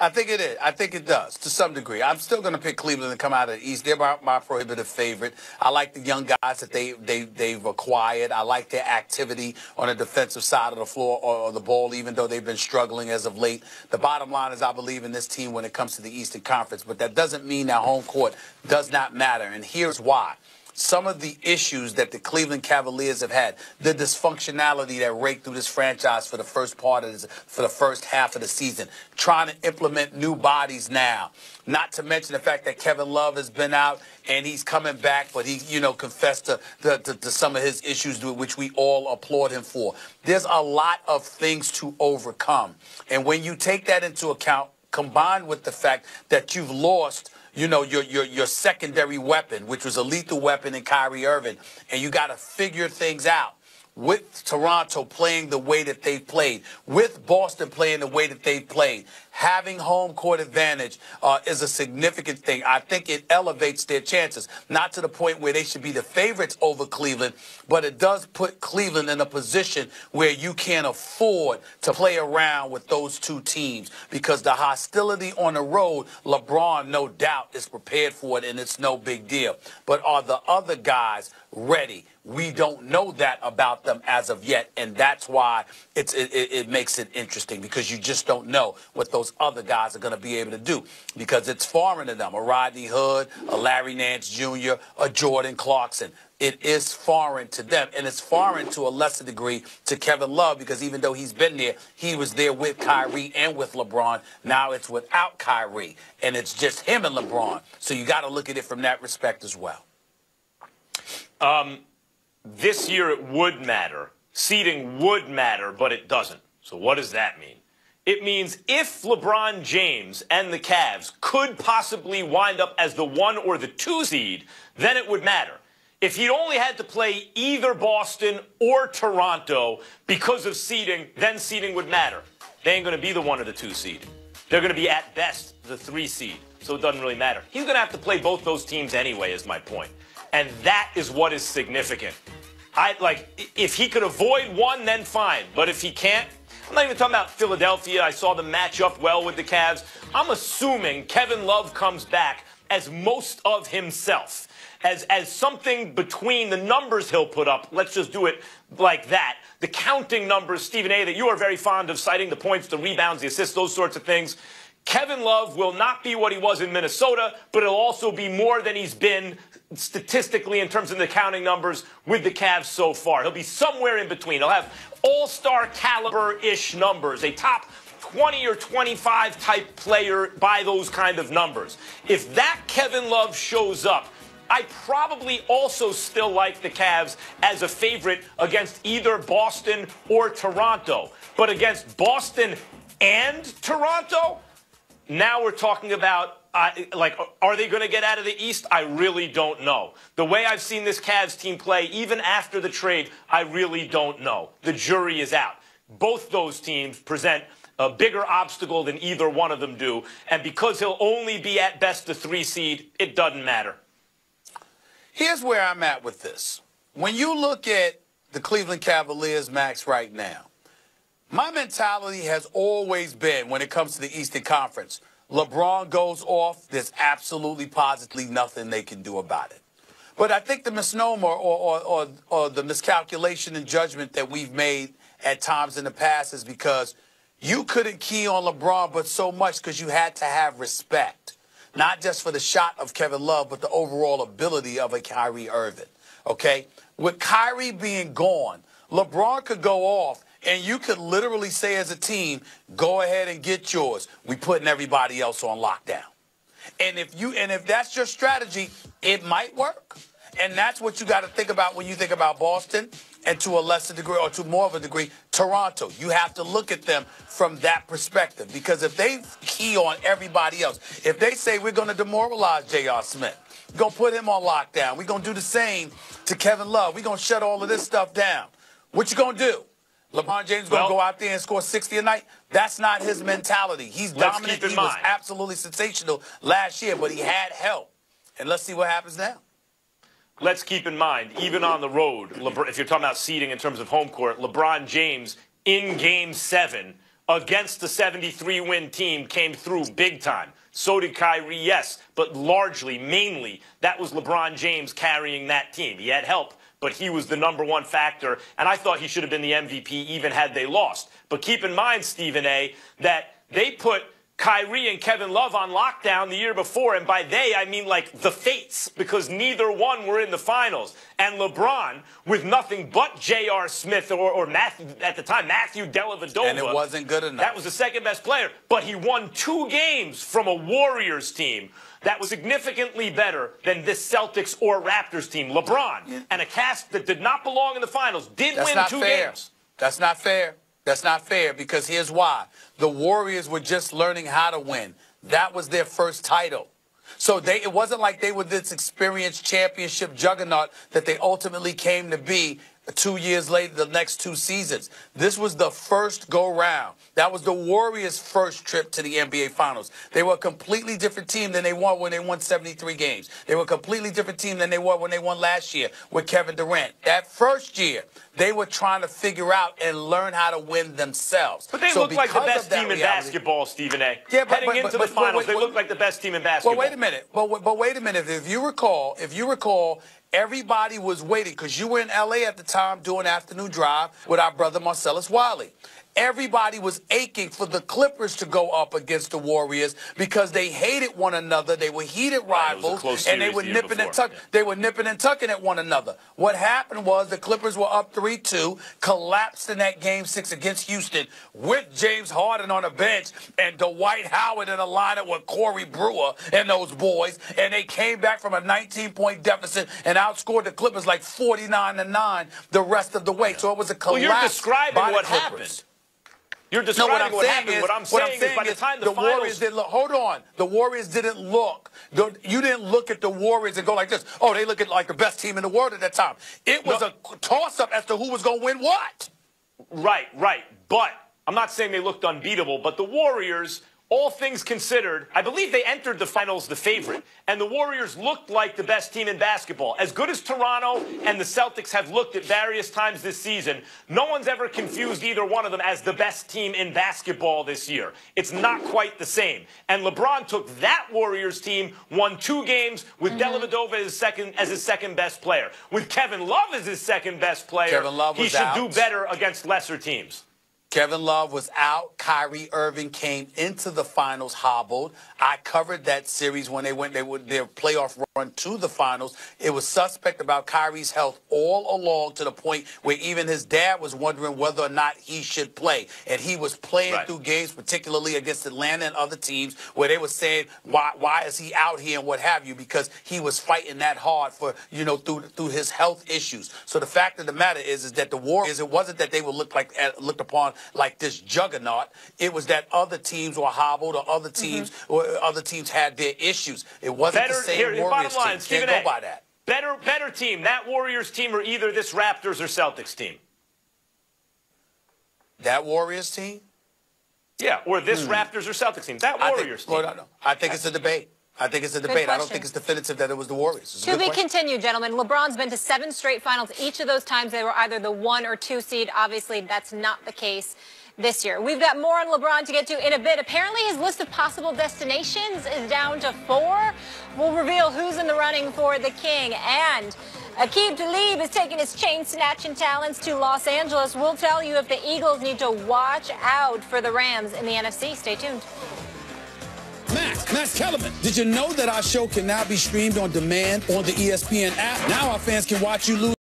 I think it is. I think it does to some degree. I'm still going to pick Cleveland to come out of the East. They're my prohibitive favorite. I like the young guys that they've acquired. I like their activity on the defensive side of the floor or the ball, even though they've been struggling as of late. The bottom line is I believe in this team when it comes to the Eastern Conference, but that doesn't mean that home court does not matter, and here's why. Some of the issues that the Cleveland Cavaliers have had, the dysfunctionality that raked through this franchise for the first half of the season, trying to implement new bodies now. Not to mention the fact that Kevin Love has been out and he's coming back, but he, confessed to some of his issues, which we all applaud him for. There's a lot of things to overcome, and when you take that into account, combined with the fact that you've lost your secondary weapon, which was a lethal weapon in Kyrie Irving, and you got to figure things out. With Toronto playing the way that they've played, with Boston playing the way that they've played, having home court advantage is a significant thing. I think it elevates their chances, not to the point where they should be the favorites over Cleveland, but it does put Cleveland in a position where you can't afford to play around with those two teams because the hostility on the road, LeBron, no doubt, is prepared for it, and it's no big deal. But are the other guys ready? We don't know that about them as of yet, and that's why it makes it interesting because you just don't know what those other guys are going to be able to do because it's foreign to them. A Rodney Hood, a Larry Nance Jr., a Jordan Clarkson. It is foreign to them, and it's foreign to a lesser degree to Kevin Love because even though he's been there, he was there with Kyrie and with LeBron. Now it's without Kyrie, and it's just him and LeBron. So you got to look at it from that respect as well. This year it would matter. Seeding would matter, but it doesn't. So what does that mean? It means if LeBron James and the Cavs could possibly wind up as the 1 or the 2 seed, then it would matter. If he only had to play either Boston or Toronto because of seeding, then seeding would matter. They ain't going to be the 1 or the 2 seed. They're going to be at best the 3 seed, so it doesn't really matter. He's going to have to play both those teams anyway, is my point. And that is what is significant. If he could avoid one, then fine. But if he can't, I'm not even talking about Philadelphia. I saw them match up well with the Cavs. I'm assuming Kevin Love comes back as most of himself, as something between the numbers he'll put up. Let's just do it like that. The counting numbers, Stephen A., that you are very fond of citing, the points, the rebounds, the assists, those sorts of things. Kevin Love will not be what he was in Minnesota, but he'll also be more than he's been statistically in terms of the counting numbers with the Cavs so far. He'll be somewhere in between. He'll have all-star caliber-ish numbers, a top 20 or 25 type player by those kind of numbers. If that Kevin Love shows up, I probably also still like the Cavs as a favorite against either Boston or Toronto. But against Boston and Toronto, now we're talking about, are they going to get out of the East? I really don't know. The way I've seen this Cavs team play, even after the trade, I really don't know. The jury is out. Both those teams present a bigger obstacle than either one of them do. And because he'll only be at best the 3 seed, it doesn't matter. Here's where I'm at with this. When you look at the Cleveland Cavaliers, Max, right now, my mentality has always been, when it comes to the Eastern Conference, LeBron goes off, there's absolutely positively nothing they can do about it. But I think the misnomer or the miscalculation and judgment that we've made at times in the past is because you couldn't key on LeBron but so much because you had to have respect, not just for the shot of Kevin Love, but the overall ability of a Kyrie Irving. Okay? With Kyrie being gone, LeBron could go off, and you could literally say as a team, go ahead and get yours. We putting everybody else on lockdown. And if that's your strategy, it might work. And that's what you got to think about when you think about Boston and to a lesser degree or to more of a degree, Toronto. You have to look at them from that perspective because if they key on everybody else, if they say we're going to demoralize J.R. Smith, we're going to put him on lockdown, we're going to do the same to Kevin Love, we're going to shut all of this stuff down, what you going to do? LeBron James going to go out there and score 60 a night? That's not his mentality. He's dominant. He was absolutely sensational last year, but he had help. And let's see what happens now. Let's keep in mind, even on the road, if you're talking about seeding in terms of home court, LeBron James in Game 7 against the 73-win team came through big time. So did Kyrie, yes, but largely, mainly, that was LeBron James carrying that team. He had help, but he was the #1 factor, and I thought he should have been the MVP even had they lost. But keep in mind, Stephen A., that they put Kyrie and Kevin Love on lockdown the year before, and by they, I mean like the Fates, because neither one were in the finals. And LeBron, with nothing but J.R. Smith or Matthew, at the time, Matthew Dellavedova. And it wasn't good enough. That was the second best player, but he won 2 games from a Warriors team that was significantly better than this Celtics or Raptors team. LeBron and a cast that did not belong in the finals did win 2 games. That's not fair. That's not fair, because here's why. The Warriors were just learning how to win. That was their first title. So it wasn't like they were this experienced championship juggernaut that they ultimately came to be 2 years later, the next 2 seasons. This was the first go-round. That was the Warriors' first trip to the NBA Finals. They were a completely different team than they were when they won 73 games. They were a completely different team than they were when they won last year with Kevin Durant. That first year, they were trying to figure out and learn how to win themselves. But they look like the best team in basketball, Stephen A. Yeah, Heading into the finals, they look like the best team in basketball. Well, wait a minute. But wait a minute. If you recall, everybody was waiting, because you were in L.A. at the time doing Afternoon Drive with our brother Marcellus Wiley. Everybody was aching for the Clippers to go up against the Warriors because they hated one another. They were heated rivals, and they were nipping and tucking. They were nipping and tucking at one another. What happened was the Clippers were up 3-2, collapsed in that Game 6 against Houston with James Harden on the bench and Dwight Howard in a lineup with Corey Brewer and those boys, and they came back from a 19-point deficit and outscored the Clippers like 49-9 the rest of the way. So it was a collapse. Well, you're describing by what the Clippers. happened. You're describing what happened. What I'm saying is by the time the Warriors didn't look. Hold on. The Warriors didn't look. You didn't look at the Warriors and go like this. Oh, they look at like the best team in the world at that time. It was a toss-up as to who was going to win what. Right. But I'm not saying they looked unbeatable, but the Warriors, all things considered, I believe they entered the finals the favorite. And the Warriors looked like the best team in basketball. As good as Toronto and the Celtics have looked at various times this season, no one's ever confused either one of them as the best team in basketball this year. It's not quite the same. And LeBron took that Warriors team, won 2 games with Dellavedova as his second best player. With Kevin Love as his second best player, he should do better against lesser teams. Kevin Love was out. Kyrie Irving came into the finals hobbled. I covered that series when they went their playoff run to the finals. It was suspect about Kyrie's health all along, to the point where even his dad was wondering whether or not he should play. And he was playing through games, particularly against Atlanta and other teams, where they were saying, why is he out here and what have you, because he was fighting that hard for, through his health issues. So the fact of the matter is that the Warriors, it wasn't that they were looked upon like this juggernaut. It was that other teams were hobbled, or other teams had their issues. It wasn't the same Warriors team. Can't go by that. Better team, that Warriors team, or either this Raptors or Celtics team? That Warriors team? Yeah, or this Raptors or Celtics team. That Warriors team. Well, no. I think it's a debate. I think it's a debate. I don't think it's definitive that it was the Warriors. To be continued, gentlemen. LeBron's been to 7 straight finals. Each of those times they were either the 1 or 2 seed. Obviously, that's not the case this year. We've got more on LeBron to get to in a bit. Apparently, his list of possible destinations is down to 4. We'll reveal who's in the running for the King. And Aqib Talib is taking his chain-snatching talents to Los Angeles. We'll tell you if the Eagles need to watch out for the Rams in the NFC. Stay tuned. Max Kellerman. Did you know that our show can now be streamed on demand on the ESPN app? Now our fans can watch you lose.